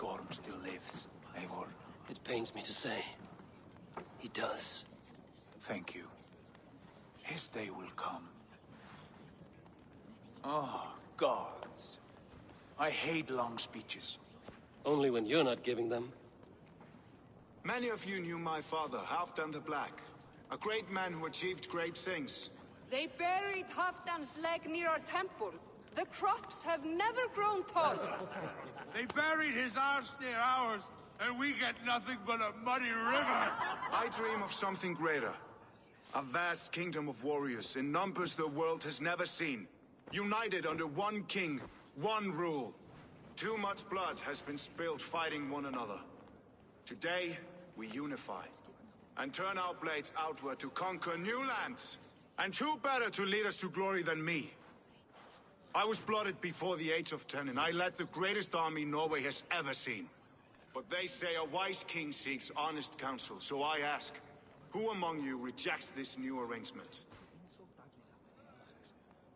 Gorm still lives, Eivor. It pains me to say. He does. Thank you. His day will come. Oh, gods. I hate long speeches. Only when you're not giving them. Many of you knew my father, Halfdan the Black. A great man who achieved great things. They buried Halfdan's leg near our temple. The crops have never grown tall. They buried his arse near ours, and we get nothing but a muddy river. I dream of something greater. A vast kingdom of warriors in numbers the world has never seen. United under one king, one rule. Too much blood has been spilled fighting one another. Today, we unify. And turn our blades outward to conquer new lands. And who better to lead us to glory than me? I was blooded before the age of 10, and I led the greatest army Norway has ever seen. But they say a wise king seeks honest counsel, so I ask, who among you rejects this new arrangement?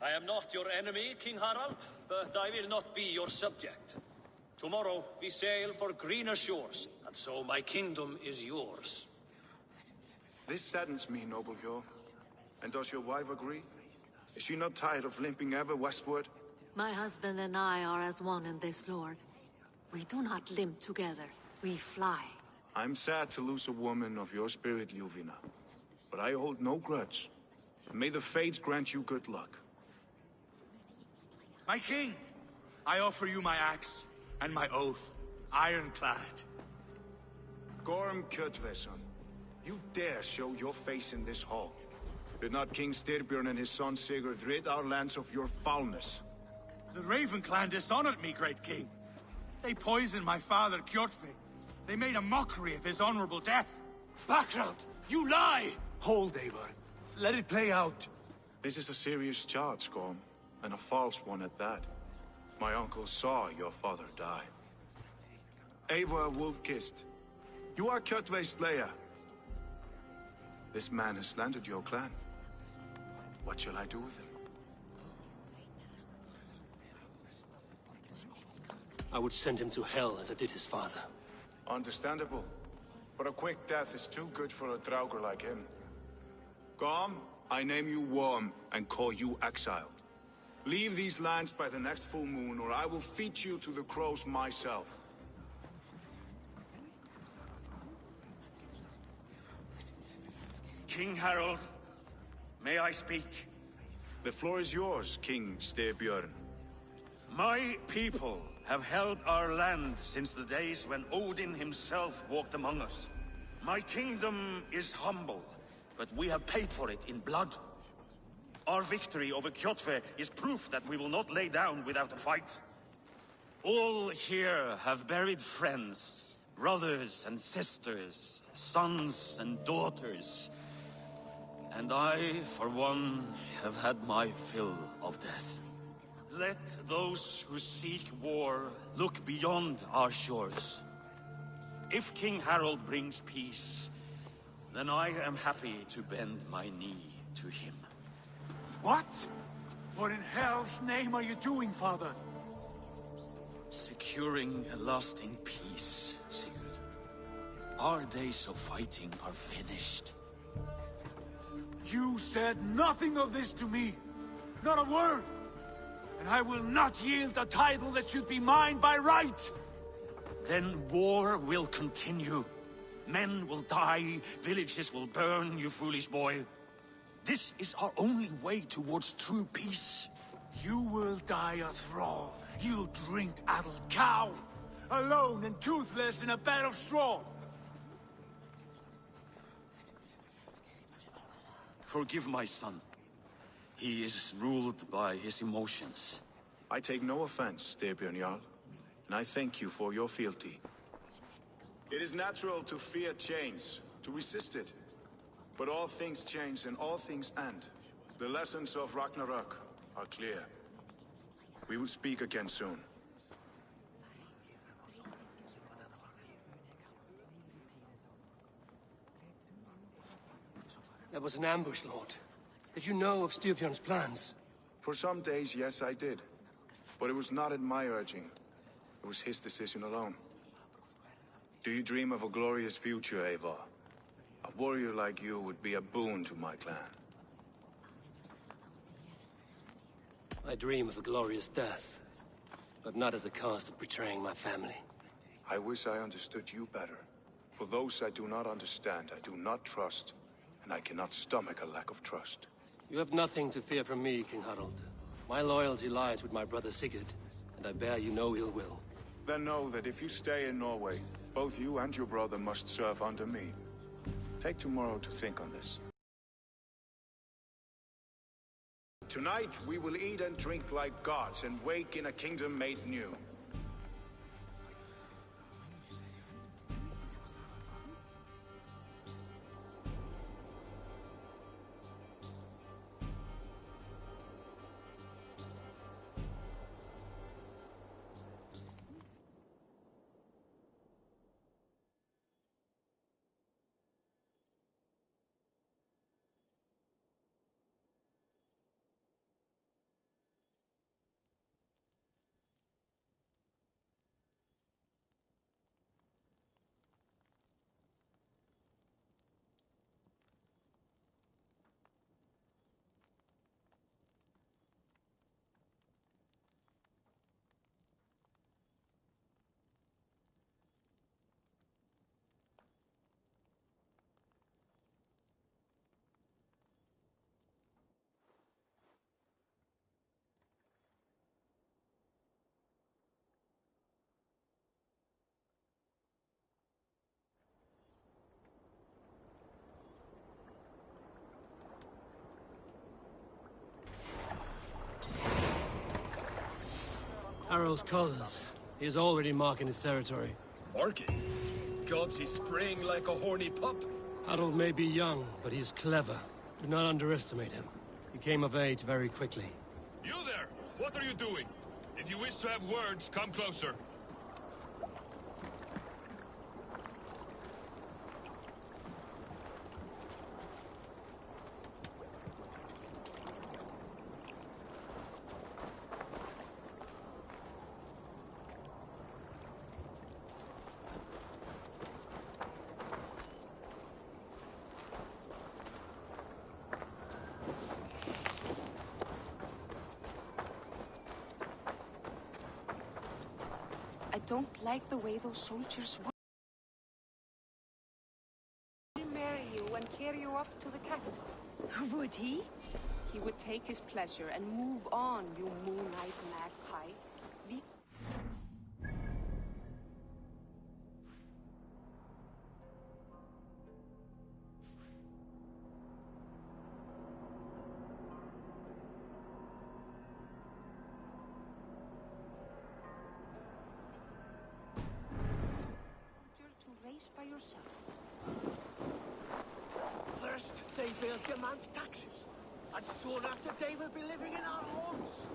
I am not your enemy, King Harald, but I will not be your subject. Tomorrow we sail for greener shores, and so my kingdom is yours. This saddens me, noble Hjor. And does your wife agree? Is she not tired of limping ever westward? My husband and I are as one in this, Lord. We do not limp together. We fly. I'm sad to lose a woman of your spirit, Ljuvina. But I hold no grudge. May the fates grant you good luck. My king, I offer you my axe and my oath, ironclad. Gorm Kjotveson, you dare show your face in this hall. Did not King Styrbjörn and his son Sigurd rid our lands of your foulness? The Raven clan dishonored me, great king. They poisoned my father, Kjotve. They made a mockery of his honorable death. Background! You lie! Hold, Eivor. Let it play out. This is a serious charge, Gorm, and a false one at that. My uncle saw your father die. Eivor Wolf-Kissed, you are Kjotve's slayer. This man has slandered your clan. What shall I do with him? I would send him to hell as I did his father. Understandable. But a quick death is too good for a Draugr like him. Gorm, I name you Worm and call you exiled. Leave these lands by the next full moon, or I will feed you to the crows myself. King Harald, may I speak? The floor is yours, King Styrbjörn. My people have held our land since the days when Odin himself walked among us. My kingdom is humble, but we have paid for it in blood. Our victory over Kjotve is proof that we will not lay down without a fight. All here have buried friends, brothers and sisters, sons and daughters. And I, for one, have had my fill of death. Let those who seek war look beyond our shores. If King Harald brings peace, then I am happy to bend my knee to him. What? What in hell's name are you doing, father? Securing a lasting peace, Sigurd. Our days of fighting are finished. You said nothing of this to me. Not a word. And I will not yield a title that should be mine by right. Then war will continue. Men will die, villages will burn, you foolish boy. This is our only way towards true peace. You will die a thrall. You drink-addled cow. Alone and toothless in a bed of straw. Forgive my son. He is ruled by his emotions. I take no offense, Styrbjörn Jarl, and I thank you for your fealty. It is natural to fear change, to resist it. But all things change and all things end. The lessons of Ragnarok are clear. We will speak again soon. That was an ambush, Lord. Did you know of Styrbjörn's plans? For some days, yes, I did. But it was not at my urging. It was his decision alone. Do you dream of a glorious future, Eivor? A warrior like you would be a boon to my clan. I dream of a glorious death, but not at the cost of betraying my family. I wish I understood you better. For those I do not understand, I do not trust, and I cannot stomach a lack of trust. You have nothing to fear from me, King Harald. My loyalty lies with my brother Sigurd, and I bear you no ill will. Then know that if you stay in Norway, both you and your brother must serve under me. Take tomorrow to think on this. Tonight, we will eat and drink like gods and wake in a kingdom made new. Harald's colors. He is already marking his territory. Marking? Gods, he's spraying like a horny pup. Harald may be young, but he's clever. Do not underestimate him. He came of age very quickly. You there! What are you doing? If you wish to have words, come closer. I don't like the way those soldiers work. He'll marry you and carry you off to the capital. Would he? He would take his pleasure and move on, you moonlight magpie. To race by yourself. First, they will demand taxes, and soon after they will be living in our homes.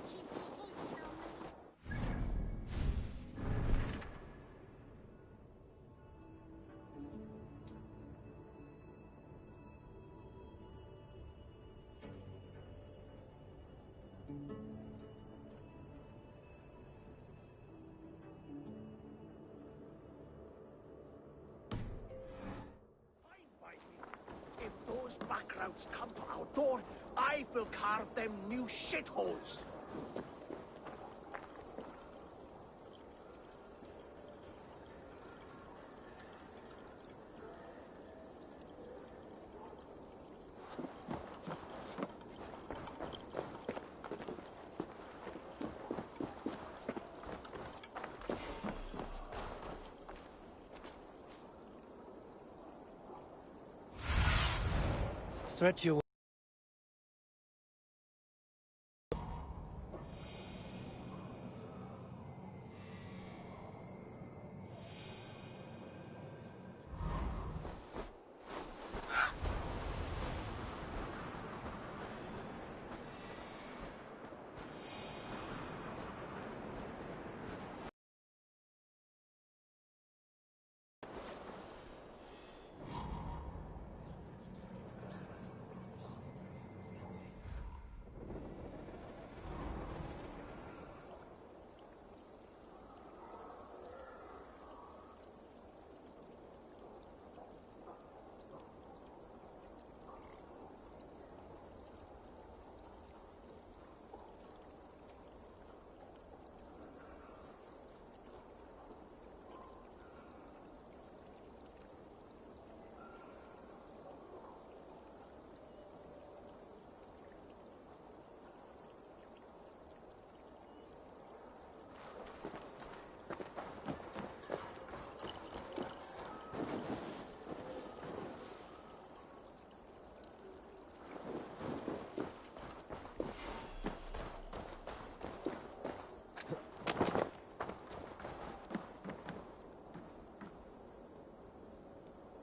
If those backroutes come to our door, I will carve them new shitholes. Stretch your...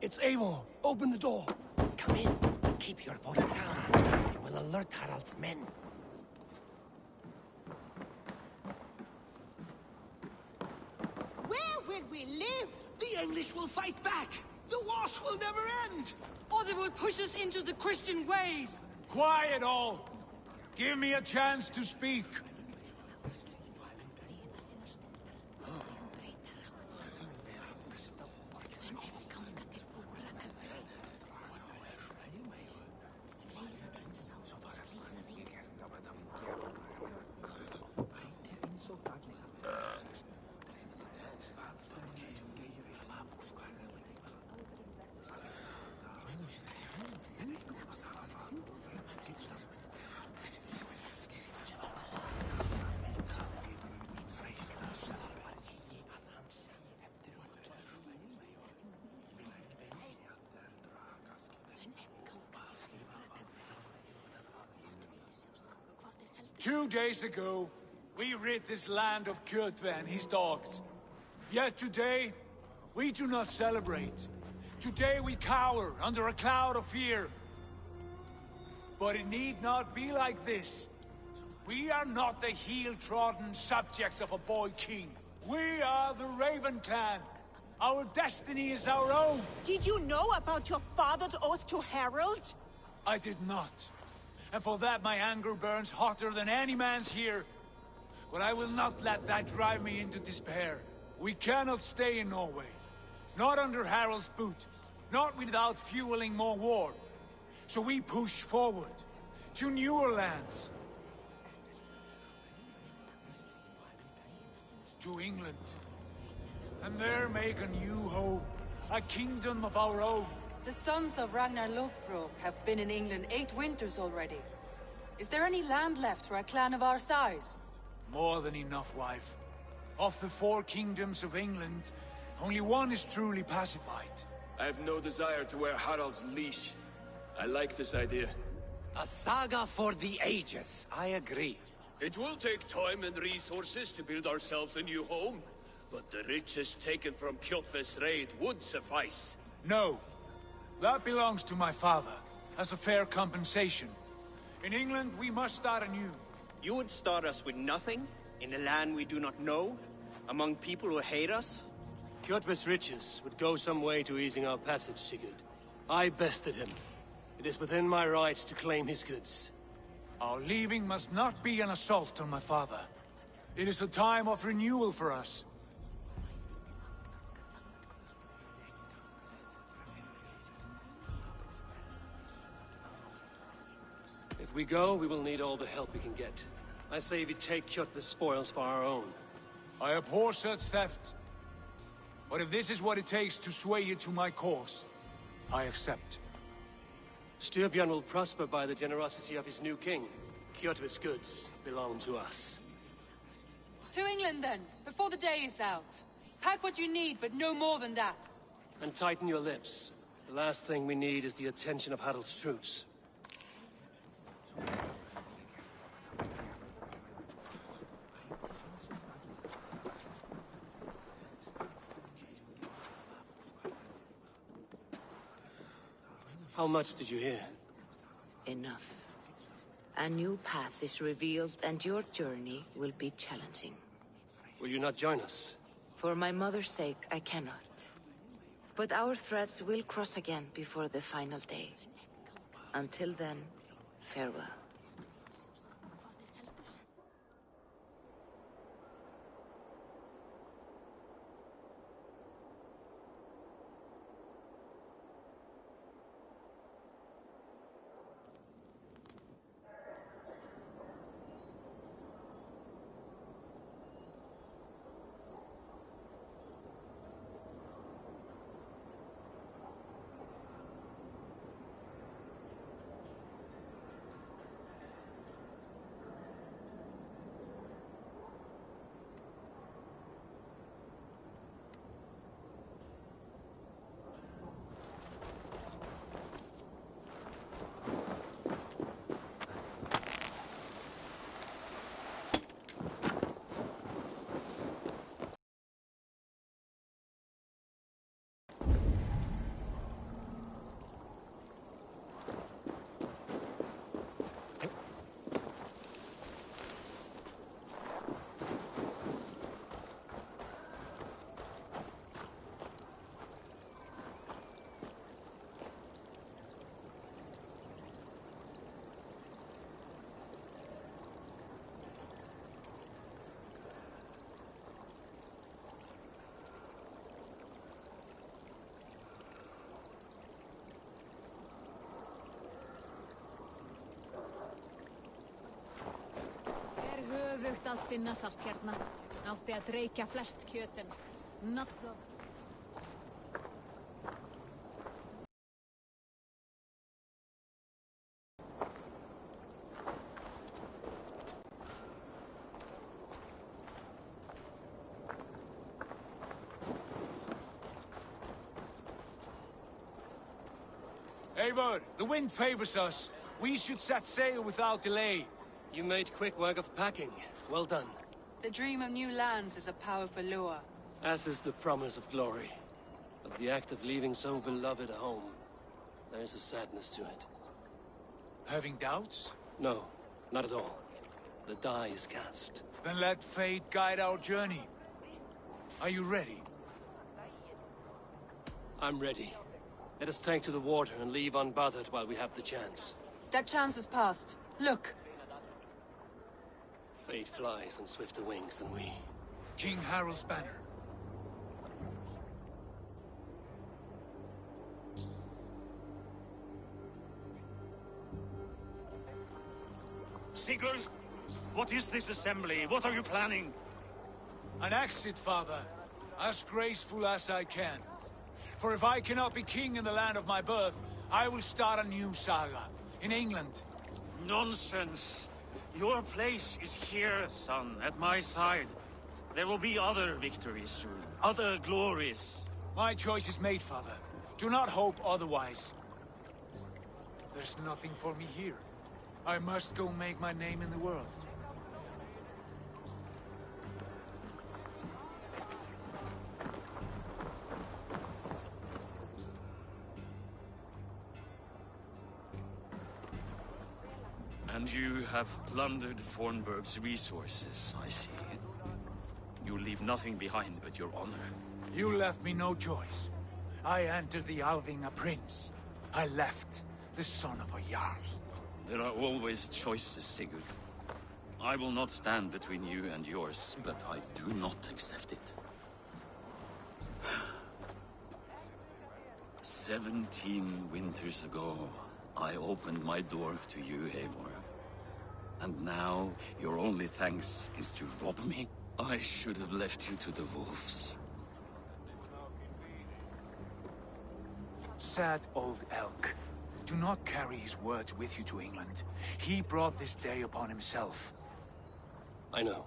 It's Eivor. Open the door. Come in. Keep your voice down. You will alert Harald's men. Where will we live? The English will fight back. The wars will never end. Or they will push us into the Christian ways. Quiet all! Give me a chance to speak. Two days ago, we rid this land of Kjotve and his dogs. Yet today, we do not celebrate. Today we cower under a cloud of fear. But it need not be like this. We are not the heel-trodden subjects of a boy king. We are the Raven clan. Our destiny is our own. Did you know about your father's oath to Harald? I did not. And for that my anger burns hotter than any man's here. But I will not let that drive me into despair. We cannot stay in Norway. Not under Harald's boot. Not without fueling more war. So we push forward. To newer lands. To England. And there make a new home. A kingdom of our own. The sons of Ragnar Lothbrok have been in England 8 winters already. Is there any land left for a clan of our size? More than enough, wife. Of the 4 kingdoms of England, only one is truly pacified. I have no desire to wear Harald's leash. I like this idea. A saga for the ages. I agree. It will take time and resources to build ourselves a new home, but the riches taken from Kjotve's raid would suffice. No. That belongs to my father, as a fair compensation. In England, we must start anew. You would start us with nothing? In a land we do not know? Among people who hate us? Kjotve's riches would go some way to easing our passage, Sigurd. I bested him. It is within my rights to claim his goods. Our leaving must not be an assault on my father. It is a time of renewal for us. If we go, we will need all the help we can get. I say we take Kjotve's spoils for our own. I abhor such theft. But if this is what it takes to sway you to my cause, I accept. Styrbjörn will prosper by the generosity of his new king. Kjotve's goods belong to us. To England then, before the day is out. Pack what you need, but no more than that. And tighten your lips. The last thing we need is the attention of Harald's troops. How much did you hear? Enough. A new path is revealed and your journey will be challenging. Will you not join us? For my mother's sake, I cannot. But our threads will cross again before the final day. Until then, farewell. að finna saltkjarna. Átti að reykja flest kjötin. Not of... Eivor, the wind favors us. We should set sail without delay. You made quick work of packing. Well done. The dream of new lands is a powerful lure. As is the promise of glory. But the act of leaving so beloved a home, there is a sadness to it. Having doubts? No, not at all. The die is cast. Then let fate guide our journey. Are you ready? I'm ready. Let us take to the water and leave unbothered while we have the chance. That chance is past. Look! Fate flies on swifter wings than we. King Harald's banner. Sigurd, what is this assembly? What are you planning? An exit, father. As graceful as I can. For if I cannot be king in the land of my birth, I will start a new saga. In England. Nonsense. Your place is here, son, at my side. There will be other victories soon. Other glories. My choice is made, father. Do not hope otherwise. There's nothing for me here. I must go make my name in the world. And you have plundered Fornburg's resources, I see. You leave nothing behind but your honor. You left me no choice. I entered the Alving a prince. I left the son of a Jarl. There are always choices, Sigurd. I will not stand between you and yours, but I do not accept it. 17 winters ago, I opened my door to you, Eivor. And now, your only thanks is to rob me? I should have left you to the wolves. Sad old elk. Do not carry his words with you to England. He brought this day upon himself. I know.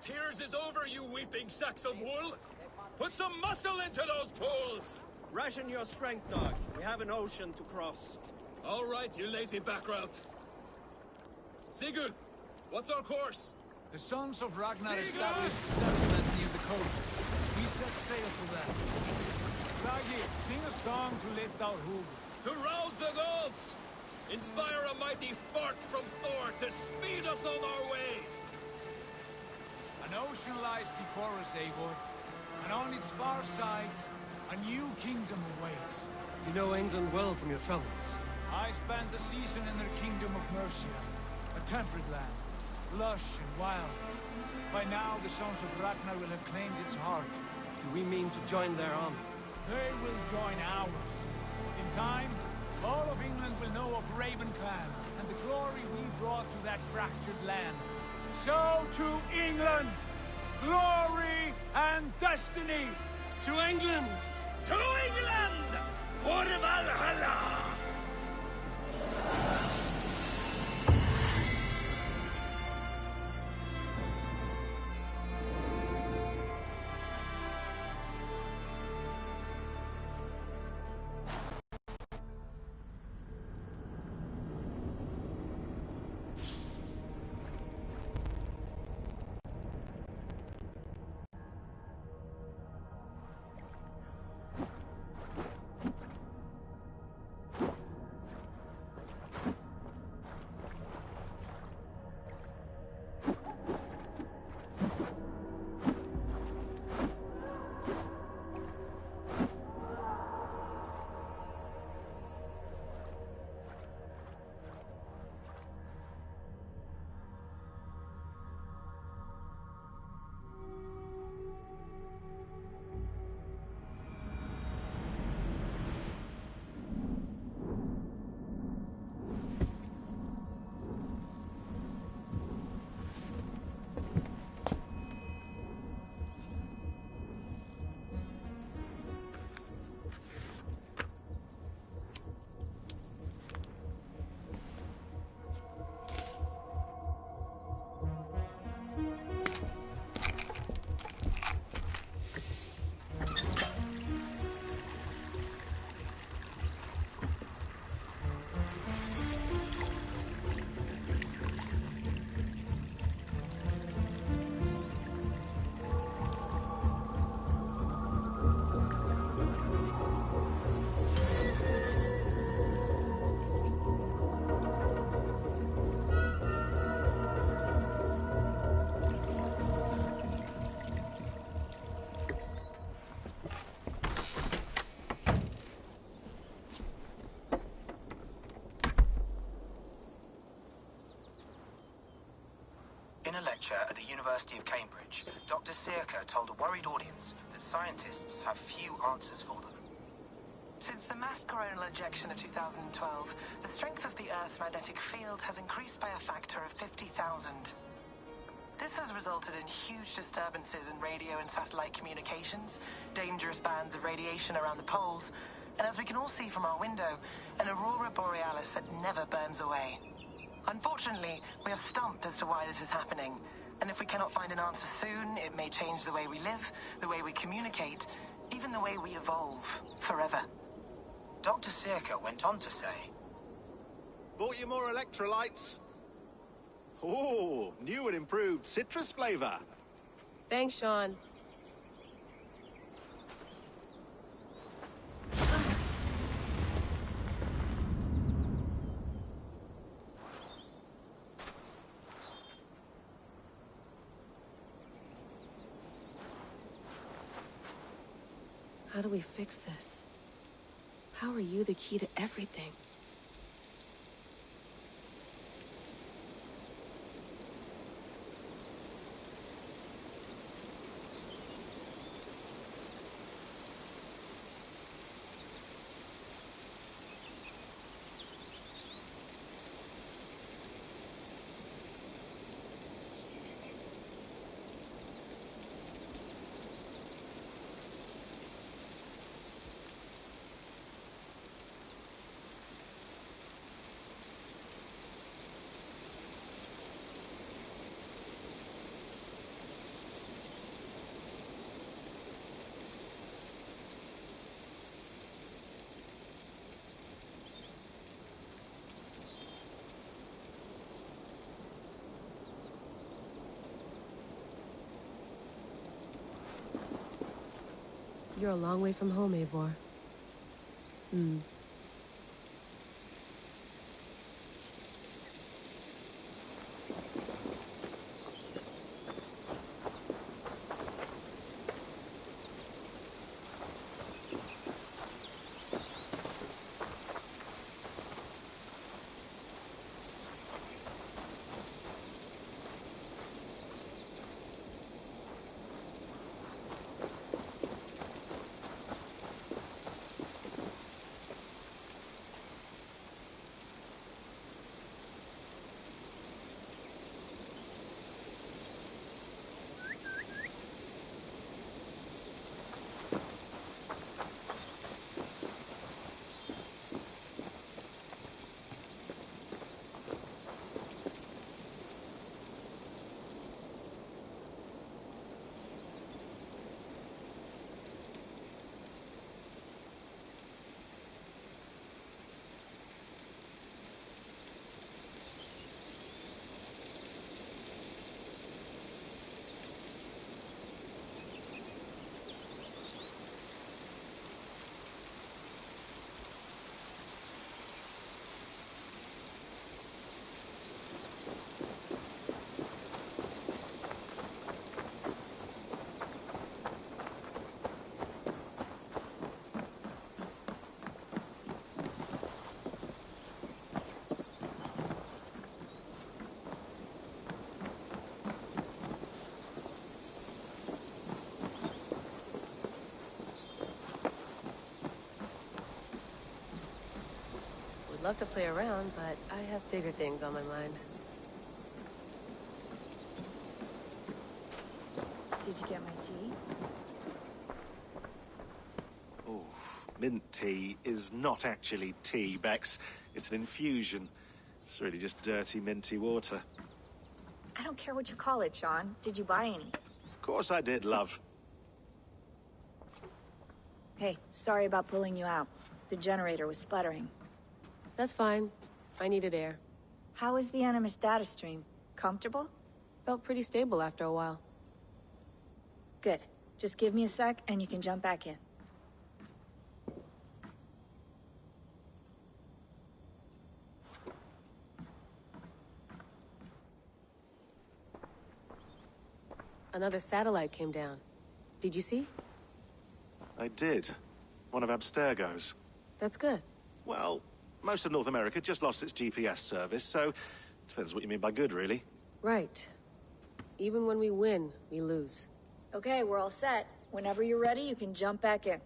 Tears is over, you weeping sacks of wool! Put some muscle into those pools! Ration your strength, dog. We have an ocean to cross. All right, you lazy backrout. Sigurd, what's our course? The sons of Ragnar established a settlement near the coast. We set sail for that. Raggi, sing a song to lift our hood. To rouse the gods! Inspire a mighty fart from Thor to speed us on our way! An ocean lies before us, Eivor, and on its far side, a new kingdom awaits. You know England well from your travels. I spent a season in their kingdom of Mercia, a temperate land, lush and wild. By now, the sons of Ragnar will have claimed its heart. Do we mean to join their army? They will join ours. In time, all of England will know of Raven Clan and the glory we brought to that fractured land. So to England! Glory and destiny! To England! To England! For Valhalla! lecture at the University of Cambridge, Dr. Circa told a worried audience that scientists have few answers for them. Since the mass coronal ejection of 2012, the strength of the Earth's magnetic field has increased by a factor of 50,000. This has resulted in huge disturbances in radio and satellite communications, dangerous bands of radiation around the poles, and as we can all see from our window, an aurora borealis that never burns away. Unfortunately, we are stumped as to why this is happening, and if we cannot find an answer soon, it may change the way we live, the way we communicate, even the way we evolve, forever. Dr. Circa went on to say, Bought you more electrolytes? Oh, new and improved citrus flavor. Thanks, Sean. How do we fix this? How are you the key to everything? You're a long way from home, Eivor. Love to play around, but I have bigger things on my mind. Did you get my tea? Oh, mint tea is not actually tea, Bex. It's an infusion. It's really just dirty, minty water. I don't care what you call it, Sean. Did you buy any? Of course I did, love. Hey, sorry about pulling you out. The generator was sputtering. That's fine. I needed air. How was the Animus data stream? Comfortable? Felt pretty stable after a while. Good. Just give me a sec and you can jump back in. Another satellite came down. Did you see? I did. One of Abstergo's. That's good. Well, most of North America just lost its GPS service, so depends what you mean by good, really. Right. Even when we win, we lose. Okay, we're all set. Whenever you're ready, you can jump back in.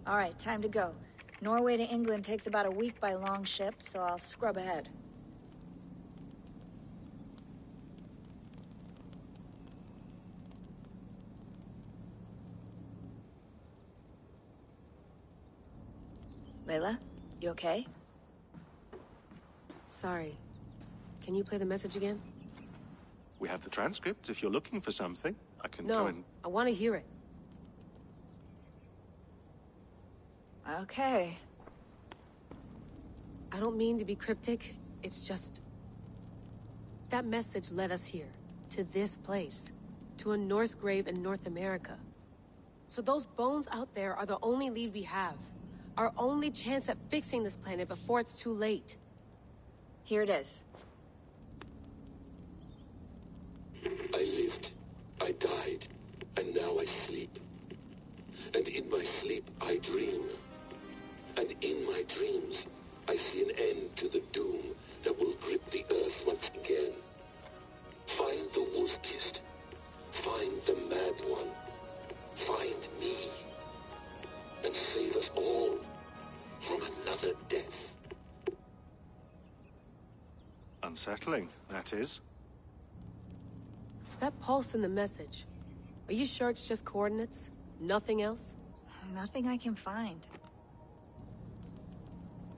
All right, time to go. Norway to England takes about a week by long ship, so I'll scrub ahead. Layla, you okay? Sorry. Can you play the message again? We have the transcript. If you're looking for something, I can No, go and... I want to hear it. Okay. I don't mean to be cryptic. It's just... that message led us here. To this place. To a Norse grave in North America. So those bones out there are the only lead we have. Our only chance at fixing this planet before it's too late. Here it is. I lived, I died, and now I sleep. And in my sleep I dream. And in my dreams, I see an end to the doom that will grip the Earth once again. Find the wolf-kissed. Find the mad one. Find me. And save us all from another death. Unsettling, that is. That pulse in the message. Are you sure it's just coordinates? Nothing else? Nothing I can find.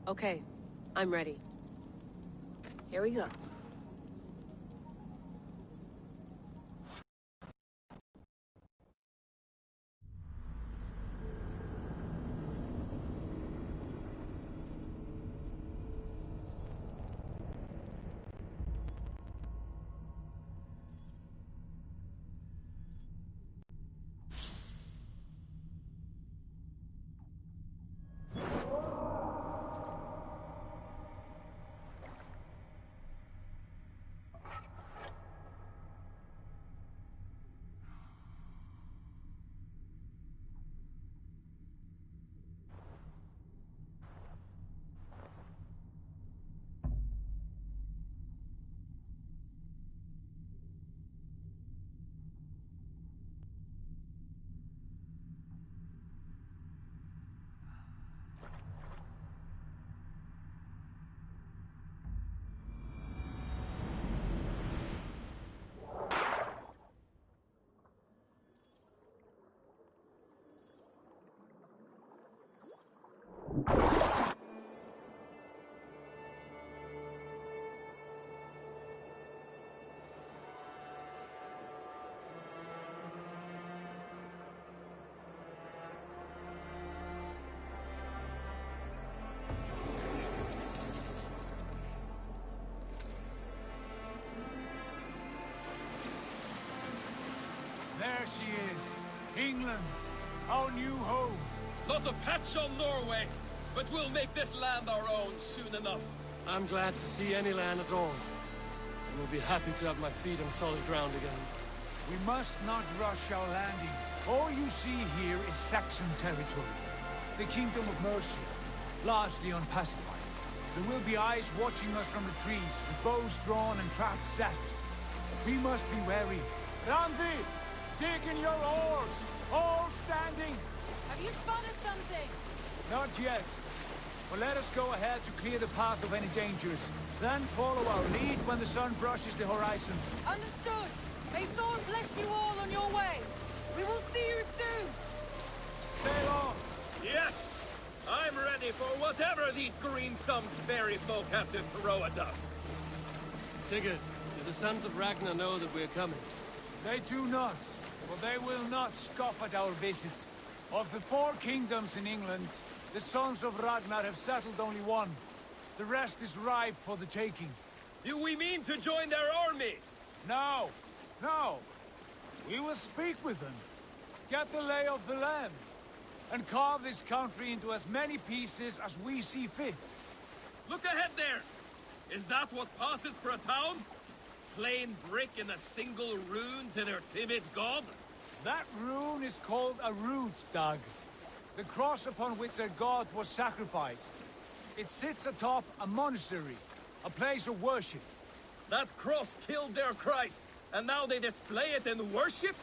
Okay, I'm ready. Here we go. There she is. England, our new home. Not a patch on Norway, but we'll make this land our own soon enough. I'm glad to see any land at all. And will be happy to have my feet on solid ground again. We must not rush our landing. All you see here is Saxon territory. The Kingdom of Mercia, largely unpacified. There will be eyes watching us from the trees, with bows drawn and traps set. We must be wary. Randi! Dig in your oars! All standing! Have you spotted something? Not yet. But let us go ahead to clear the path of any dangers. Then follow our lead when the sun brushes the horizon. Understood! May Thor bless you all on your way! We will see you soon! Sail on! Yes! I'm ready for whatever these green-thumbed fairy folk have to throw at us. Sigurd, do the sons of Ragnar know that we're coming? They do not, but they will not scoff at our visit. Of the 4 kingdoms in England, the sons of Ragnar have settled only one. The rest is ripe for the taking. Do we mean to join their army? No, no. We will speak with them, get the lay of the land, and carve this country into as many pieces as we see fit. Look ahead there! Is that what passes for a town? Plain brick in a single rune to their timid god? That rune is called a root, Doug. The cross upon which their god was sacrificed. It sits atop a monastery, a place of worship. That cross killed their Christ, and now they display it in worship?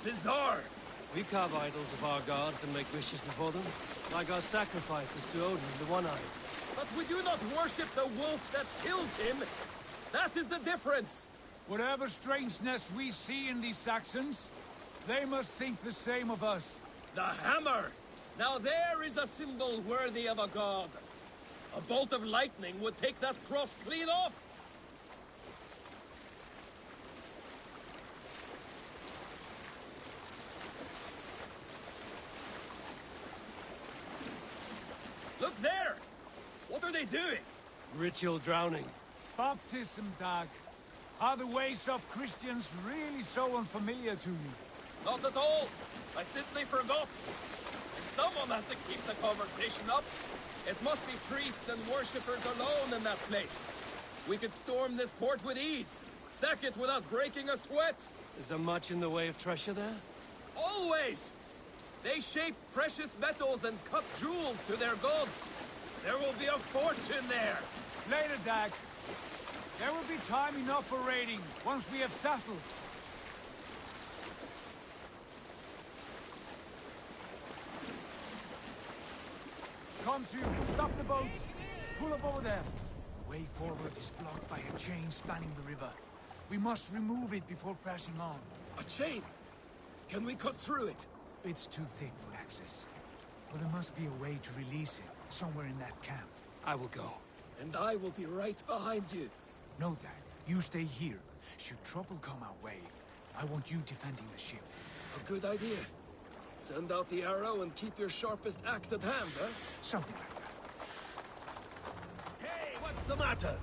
Bizarre. We carve idols of our gods and make wishes before them, like our sacrifices to Odin, the One-Eyed. But we do not worship the wolf that kills him. That is the difference. Whatever strangeness we see in these Saxons, they must think the same of us. The hammer! Now there is a symbol worthy of a god. A bolt of lightning would take that cross clean off. Look there! What are they doing? Ritual drowning. Baptism, Dag. Are the ways of Christians really so unfamiliar to you? Not at all. I simply forgot. And someone has to keep the conversation up. It must be priests and worshippers alone in that place. We could storm this port with ease. Sack it without breaking a sweat. Is there much in the way of treasure there? Always! They shape precious metals and cut jewels to their gods. There will be a fortune there. Later, Dag. There will be time enough for raiding, once we have settled. Come to, stop the boats. Pull up over there. The way forward is blocked by a chain spanning the river. We must remove it before pressing on. A chain? Can we cut through it? It's too thick for access. But there must be a way to release it, somewhere in that camp. I will go. And I will be right behind you. No, Dad. You stay here. Should trouble come our way, I want you defending the ship. A good idea. Send out the arrow and keep your sharpest axe at hand, huh? Something like that. Hey, what's the matter?